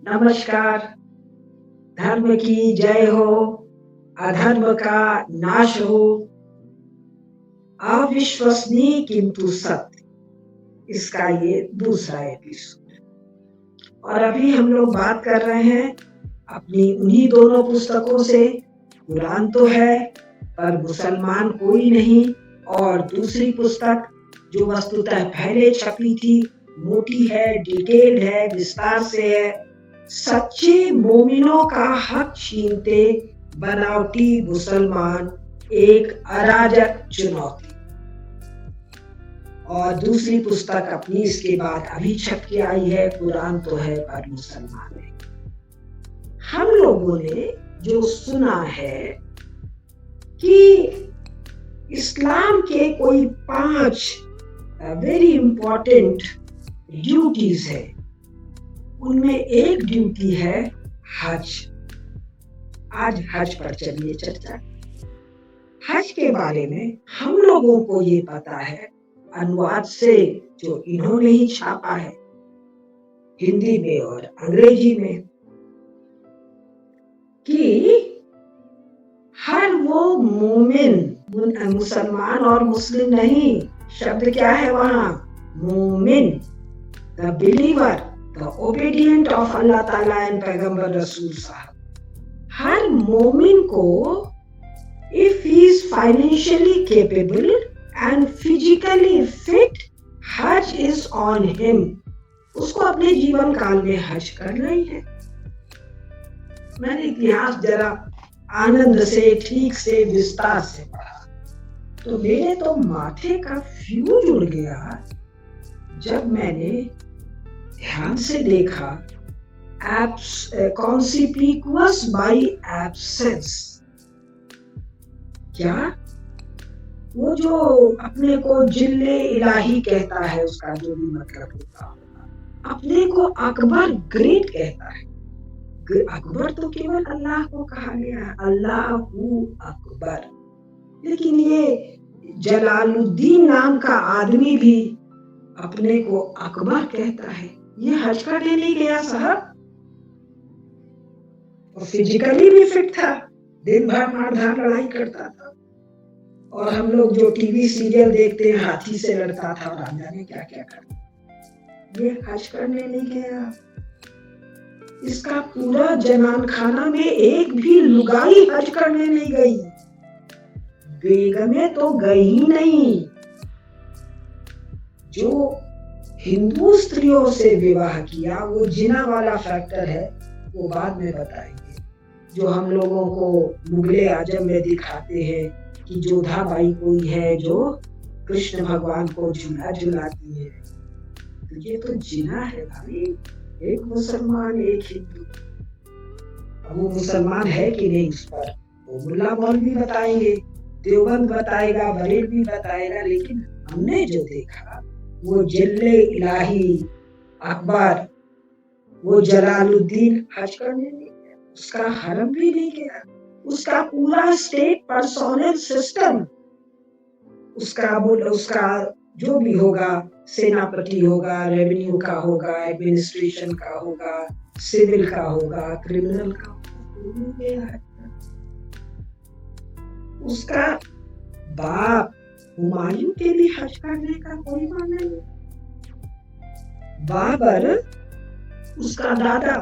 नमस्कार। धर्म की जय हो, अधर्म का नाश हो। अविश्वसनीय किंतु सत्य, इसका ये दूसरा एपिसोड। और अभी हम लोग बात कर रहे हैं अपनी उन्हीं दोनों पुस्तकों से। कुरान तो है पर मुसलमान कोई नहीं, और दूसरी पुस्तक जो वस्तुतः पहले छपी थी, मोटी है, डिटेल्ड है, विस्तार से है। सच्चे मोमिनों का हक छीनते बनावटी मुसलमान, एक अराजक चुनौती। और दूसरी पुस्तक अपनी इसके बाद अभी छप के आई है, कुरान तो है पर मुसलमान है। हम लोगों ने जो सुना है कि इस्लाम के कोई 5 वेरी इंपॉर्टेंट ड्यूटीज है, उनमें एक ड्यूटी है हज। आज हज पर चलिए चर्चा। हज के बारे में हम लोगों को ये पता है अनुवाद से, जो इन्होंने ही छापा है हिंदी में और अंग्रेजी में, कि हर वो मोमिन, मुसलमान और मुस्लिम नहीं, शब्द क्या है वहां, मोमिन, the believer, the obedient of Allah ताला एंड पैगंबर रसूल साहब। हर मोमिन को if he is financially capable and physically fit, हज इज ऑन हिम। उसको अपने जीवन काल में हज करना ही है। मैंने इतिहास जरा आनंद से, ठीक से, विस्तार से पढ़ा, तो मेरे तो माथे का फ्यूज उड़ गया जब मैंने ध्यान से देखा कॉन्सिपिक्वस बाय एब्सेंस। क्या वो जो अपने को जिल्ले इलाही कहता है, उसका जो भी मतलब होता होगा, अपने को अकबर ग्रेट कहता है। अकबर तो केवल अल्लाह को कहा गया है, अल्लाहू अकबर। लेकिन ये जलालुद्दीन नाम का आदमी भी अपने को अकबर कहता है। ये हज करने नहीं गया साहब, और फिजिकली भी फिट था, दिन भर मारधार लड़ाई करता था। और हम लोग जो टीवी सीरियल देखते हैं, हाथी से लड़ता था और राजा ने क्या क्या करता। ये हज करने नहीं गया। इसका पूरा जनान खाना में एक भी लुगाई हज करने नहीं गई। बेगमें तो गई ही नहीं। जो हिंदू स्त्रियों से विवाह किया, वो जिना वाला फैक्टर है, वो बाद में बताएंगे। जो हम लोगों को मुगले आजम में दिखाते हैं कि जोधाबाई कोई है जो कृष्ण भगवान को झूला झुलाती है, तो ये तो जिना है भाई। एक मुसलमान, एक हिंदू। अब वो मुसलमान है कि नहीं, उस पर वो मुल्ला मौलवी बताएंगे, देवबंद बताएगा, बरेलवी बताएगा। लेकिन हमने जो देखा, वो जिल्ले इलाही अकबर, वो जलालुद्दीन हज करने नहीं गया, उसका हरम भी नहीं गया। उसका पूरा स्टेट पर्सोनल सिस्टम, उसका जो भी होगा, सेनापति होगा, रेवेन्यू का होगा, एडमिनिस्ट्रेशन का होगा, सिविल का होगा, क्रिमिनल का होगा, उसका बाप हुमायूं के भी हज करने का कोई मामला नहीं। बाबर उसका दादा,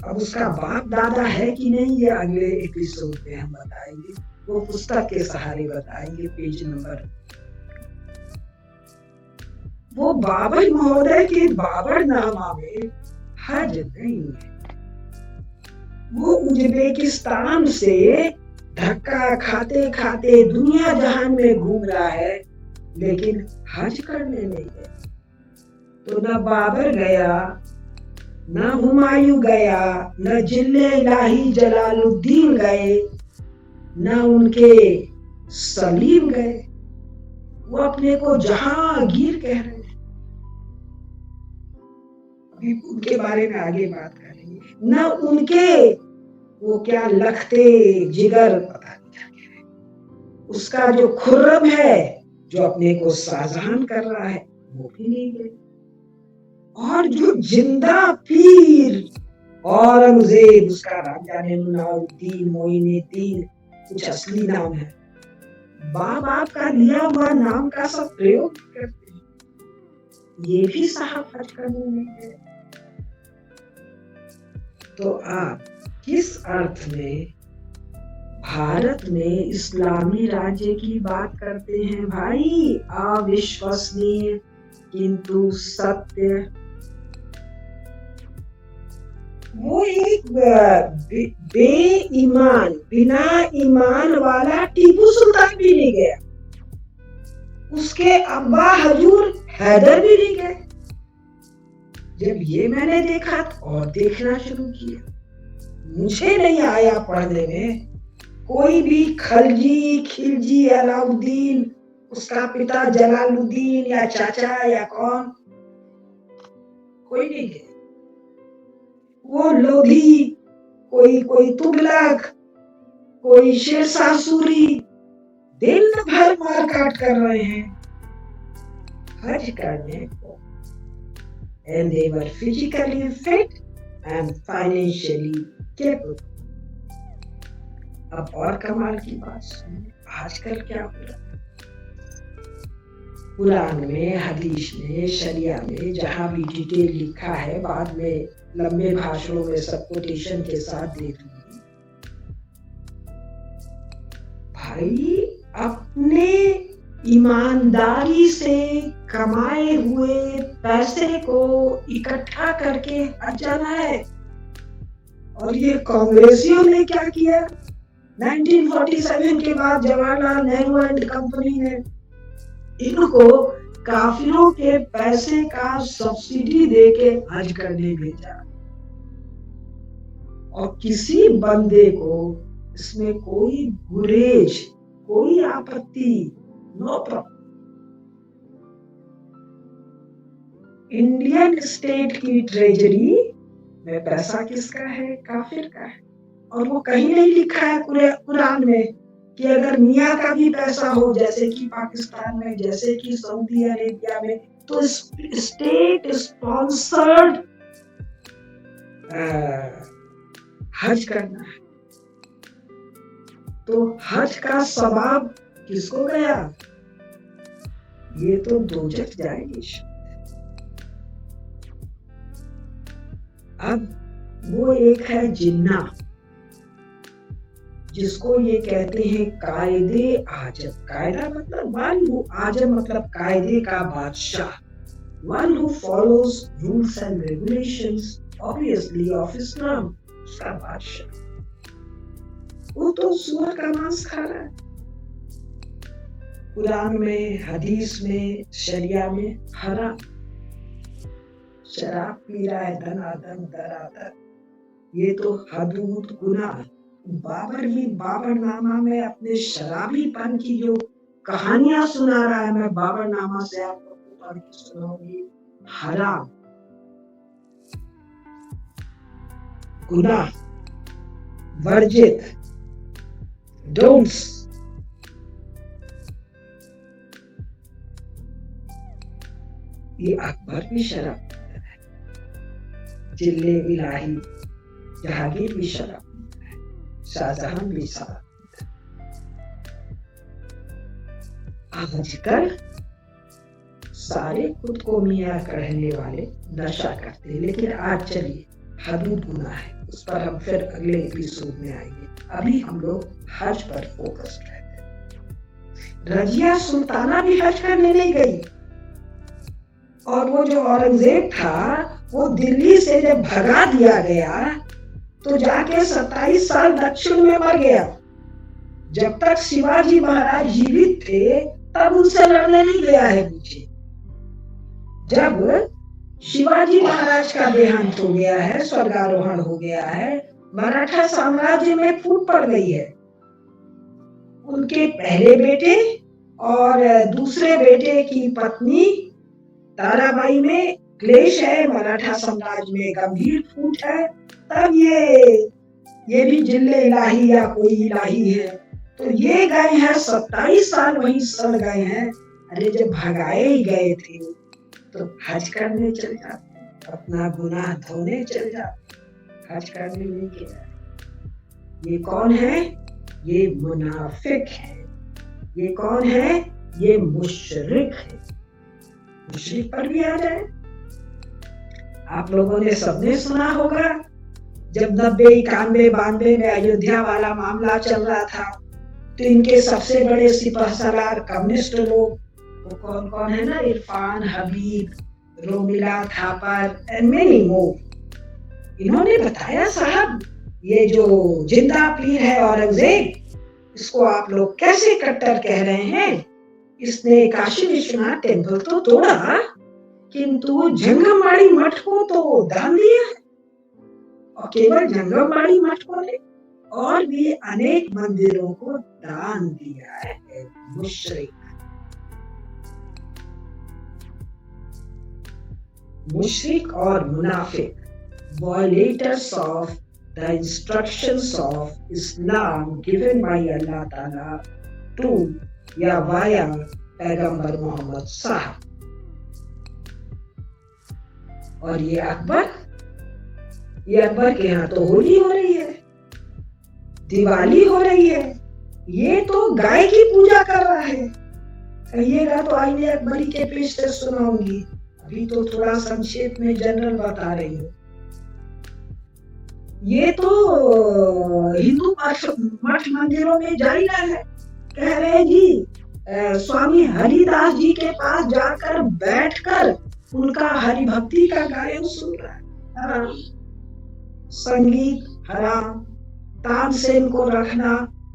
अब उसका बाप दादा है कि नहीं, ये अगले एपिसोड में हम बताएंगे। वो पुस्तक के सहारे बताएंगे, पेज नंबर। वो बाबर महोदय के बाबर नामा में हज नहीं है। वो उज्बेकिस्तान से धक्का खाते खाते दुनिया जहान में घूम रहा है, लेकिन हज करने नहीं गया। तो न बाबर गया, न हुमायूं गया, न जिल्ले इलाही जलालुद्दीन गए, न उनके सलीम गए। वो अपने को जहांगीर कह रहे हैं। अभी उनके बारे में आगे बात करेंगे। न उनके वो क्या लखते जिगर, पता नहीं क्या कह रहे, उसका जो खुर्रम है, जो अपने को शाहजहां कर रहा है, वो भी नहीं गए। और जो जिंदा पीर औरंगजेब उसका राजा ने मुनाउद्दीन मोइनुद्दीन कुछ असली नाम है। बाप का दिया हुआ नाम का सब प्रयोग करते हैं, ये भी साहब हज करने नहीं गए। तो आप किस अर्थ में भारत में इस्लामी राज्य की बात करते हैं भाई? अविश्वसनीय किंतु सत्य। वो एक बेईमान बिना ईमान वाला टीपू सुल्तान भी नहीं गया, उसके अब्बा हजूर हैदर भी नहीं गए। जब ये मैंने देखा तो और देखना शुरू किया। मुझे नहीं आया पढ़ने में कोई भी खलजी खिलजी अलाउद्दीन, उसका पिता जलालुद्दीन या चाचा या कौन, कोई नहीं गया। वो लोधी, कोई तुगलक, कोई शेरशाह सूरी दिन भर मार काट कर रहे हैं हज करने को, and they were physically fit and financially capable। अब और कमाल की बात सुनिए, आजकल क्या हो रहा है? कुरान में, हदीस में, शरिया में जहां भी डिटेल लिखा है, बाद में लंबे भाषणों में सब कोटेशन के साथ दे दूंगी। भाई अपने ईमानदारी से कमाए हुए पैसे को इकट्ठा करके हज जाना है। और ये कांग्रेसियों ने क्या किया? 1947 के बाद जवाहरलाल नेहरू एंड कंपनी ने इनको काफिरों के पैसे का सब्सिडी देके हज करने भेजा, और किसी बंदे को इसमें कोई गुरेज, कोई आपत्ति, नो प्रॉब्लम। इंडियन स्टेट की ट्रेजरी में पैसा किसका है? काफिर का है। और वो कहीं नहीं लिखा है कुरान में कि अगर मियाँ का भी पैसा हो, जैसे कि पाकिस्तान में, जैसे कि सऊदी अरेबिया में, तो स्टेट स्पॉन्सर्ड हज करना है। तो हज का सवाब किसको गया? ये तो दोजख जाएगी। अब वो एक है जिन्ना, जिसको ये कहते हैं कायदे आजम। कायदा मतलब वन, आजम मतलब कायदे का बादशाह, one who follows rules and regulations obviously of Islam, उसका बादशाह। वो तो सूअर का मांस खा रहा है। कुरान में, हदीस में, शरिया में हराम। शराब पी रहा है धनाधन धराधर, ये तो हदूद गुनाह। बाबरनामा में अपने शराबीपन की जो कहानियां सुना रहा है, मैं बाबरनामा से आपको पढ़ के सुनाऊंगी। हराम, गुनाह, वर्जित, डोंट्स। ये अकबर भी शराब पीता है, जिले इलाही जहांगीर भी शराब पीता है, शाहजहां भी शराब पीता है। आजकल सारे खुद को मियां कहने वाले नशा करते हैं, लेकिन आज चलिए हदूद गुनाह है, उस पर हम फिर अगले एपिसोड में आएंगे। अभी हम लोग हज पर फोकस्ड रहते हैं। रजिया सुल्ताना भी हज करने नहीं गई, और वो जो औरंगजेब था, वो दिल्ली से जब भगा दिया गया तो जाके 27 साल दक्षिण में मर गया। जब तक शिवाजी महाराज जीवित थे तब उनसे लड़ने नहीं गया है मुझे। जब शिवाजी महाराज का देहांत हो गया है, स्वर्गारोहण हो गया है, मराठा साम्राज्य में फूट पड़ गई है। उनके पहले बेटे और दूसरे बेटे की पत्नी ताराबाई में क्लेश है, मराठा साम्राज्य में गंभीर फूट है। तब ये भी जिले इलाही या कोई इलाही है, तो ये गए हैं 27 साल वहीं सड़ गए हैं। अरे जब भगाए ही गए थे तो हज करने चल जाते, अपना गुनाह धोने चल जाते। हज करने नहीं गया। ये कौन है? ये मुनाफिक है। ये कौन है? ये मुशरिक है। मुशरिक पर भी आ जाए। आप लोगों ने सबने सुना होगा जब 90, 91, 92 में अयोध्या वाला मामला चल रहा था तो इनके सबसे बड़े सिपहसालार कम्युनिस्ट लोग, वो कौन कौन है ना, Irfan Habib, Romila Thapar and many more, इन्होंने बताया साहब ये जो जिंदा पीर है औरंगजेब, इसको आप लोग कैसे कट्टर कह रहे हैं? इसने काशी विश्वनाथ टेम्पल तो तोड़ा किंतु जंगमबाड़ी मठ को तो दान दिया है। और केवल जंगमबाड़ी मठ को नहीं, और भी अनेक मंदिरों को दान दिया है। मुशरिक और मुनाफिक, violators of the instructions of Islam given by Allah Ta'ala to या via पैगंबर मोहम्मद साहब। और ये अकबर के यहाँ तो होली हो रही है, दिवाली हो रही है, ये तो गाय की पूजा कर रहा है। कहिएगा तो आईने अकबरी के पेश से सुनाऊंगी, अभी तो थोड़ा संक्षेप में जनरल बता रही हूँ। ये तो हिंदू मठ मंदिरों में जारी है, कह रहे जी स्वामी हरिदास जी के पास जाकर बैठकर उनका हरि भक्ति का गायन सुन रहा है। संगीत हराम, तानसेन को रखना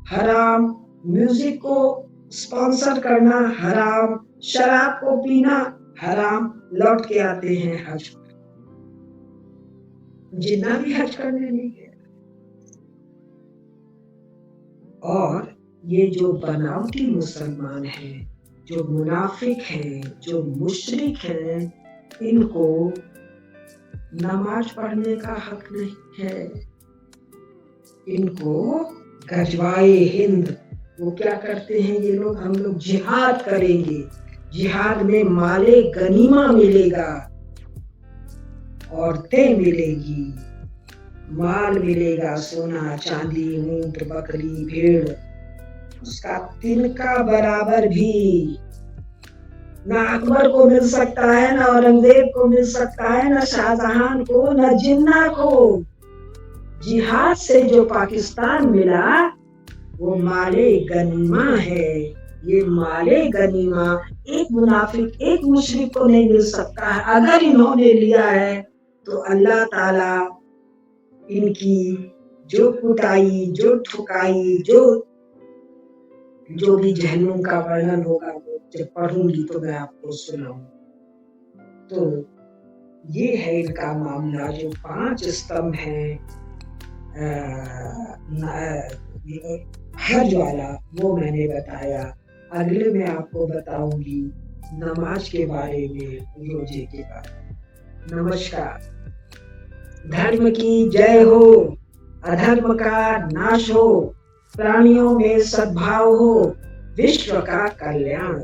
हराम, म्यूजिक को स्पॉन्सर करना हराम, शराब को पीना हराम। लौट के आते हैं हज पर, जिन्ना भी हज करने नहीं गया। और ये जो बनावटी मुसलमान हैं, जो मुनाफिक हैं, जो मुशरिक हैं, इनको नमाज पढ़ने का हक नहीं है। इनको गजवाए हिंद, वो क्या करते हैं ये लोग, हम लोग जिहाद करेंगे, जिहाद में माले गनीमा मिलेगा, औरतें मिलेगी, माल मिलेगा, सोना चांदी, ऊंट बकरी भेड़, उसका तिनका बराबर भी ना अकबर को मिल सकता है, ना औरंगजेब को मिल सकता है, ना शाहजहां को, ना जिन्ना को। जिहाद से जो पाकिस्तान मिला वो माले गनीमा है। ये माले गनीमा एक मुनाफिक, एक मुशरिक को नहीं मिल सकता है। अगर इन्होंने लिया है तो अल्लाह ताला इनकी जो कुटाई, जो ठुकाई, जो भी जहन्नुम का वर्णन होगा वो जब पढ़ूंगी तो मैं आपको सुनाऊं। तो ये है इनका मामला। जो 5 स्तंभ हैं हज वाला, वो मैंने बताया। अगले में आपको बताऊंगी नमाज के बारे में, रोजे के बारे में। नमस्कार। धर्म की जय हो, अधर्म का नाश हो, प्राणियों में सद्भाव हो, विश्व का कल्याण।